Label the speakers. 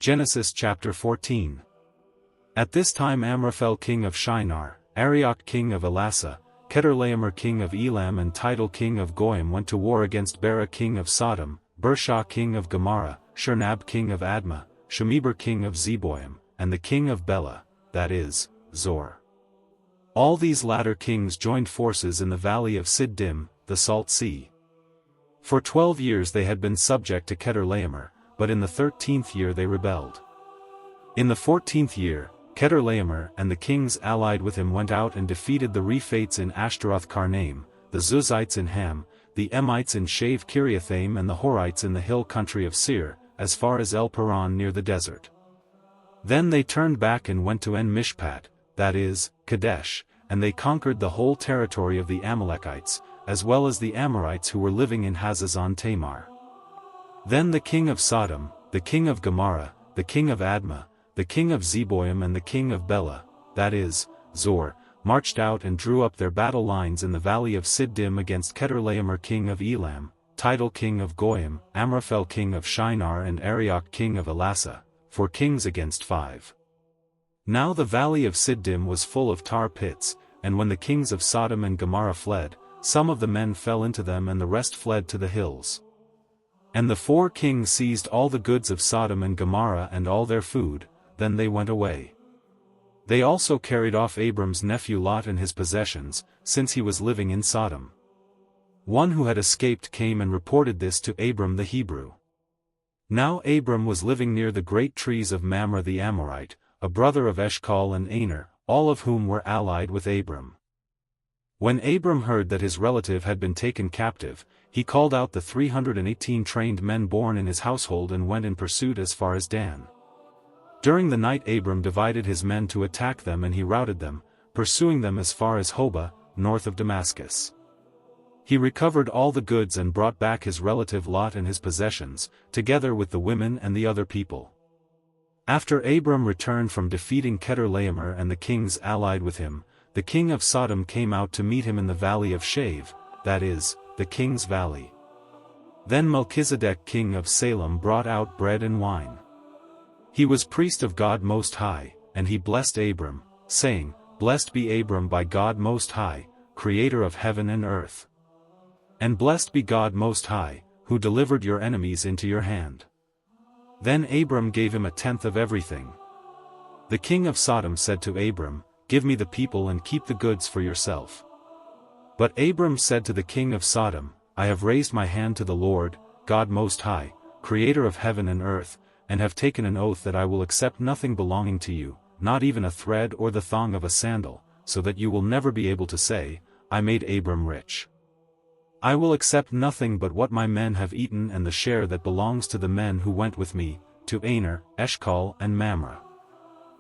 Speaker 1: Genesis chapter 14. At this time Amraphel king of Shinar, Arioch king of Elasa, Chedorlaomer king of Elam and Tidal king of Goyim went to war against Bera king of Sodom, Bershah king of Gomorrah, Shernab king of Admah, Shemeber king of Zeboim, and the king of Bela, that is, Zor. All these latter kings joined forces in the valley of Siddim, the Salt Sea. For 12 years they had been subject to Chedorlaomer, but in the 13th year they rebelled. In the 14th year, Chedorlaomer and the kings allied with him went out and defeated the Rephaites in Ashtaroth-Karnaim, the Zuzites in Ham, the Emites in Shave Kiriathaim and the Horites in the hill country of Seir, as far as El Paran near the desert. Then they turned back and went to En-Mishpat, that is, Kadesh, and they conquered the whole territory of the Amalekites, as well as the Amorites who were living in Hazazon Tamar. Then the king of Sodom, the king of Gomorrah, the king of Admah, the king of Zeboim and the king of Bela, that is, Zor, marched out and drew up their battle lines in the valley of Siddim against Chedorlaomer king of Elam, Tidal king of Goyim, Amraphel king of Shinar and Arioch king of Elasa, 4 kings against 5. Now the valley of Siddim was full of tar pits, and when the kings of Sodom and Gomorrah fled, some of the men fell into them and the rest fled to the hills. And the 4 kings seized all the goods of Sodom and Gomorrah and all their food, then they went away. They also carried off Abram's nephew Lot and his possessions, since he was living in Sodom. One who had escaped came and reported this to Abram the Hebrew. Now Abram was living near the great trees of Mamre the Amorite, a brother of Eshcol and Aner, all of whom were allied with Abram. When Abram heard that his relative had been taken captive, he called out the 318 trained men born in his household and went in pursuit as far as Dan. During the night Abram divided his men to attack them and he routed them, pursuing them as far as Hobah, north of Damascus. He recovered all the goods and brought back his relative Lot and his possessions, together with the women and the other people. After Abram returned from defeating Chedorlaomer and the kings allied with him, the king of Sodom came out to meet him in the valley of Shave, that is, the king's valley. Then Melchizedek king of Salem brought out bread and wine. He was priest of God Most High, and he blessed Abram, saying, Blessed be Abram by God Most High, creator of heaven and earth. And blessed be God Most High, who delivered your enemies into your hand. Then Abram gave him 1/10 of everything. The king of Sodom said to Abram, Give me the people and keep the goods for yourself. But Abram said to the king of Sodom, I have raised my hand to the Lord, God Most High, creator of heaven and earth, and have taken an oath that I will accept nothing belonging to you, not even a thread or the thong of a sandal, so that you will never be able to say, I made Abram rich. I will accept nothing but what my men have eaten and the share that belongs to the men who went with me, to Aner, Eshcol and Mamre.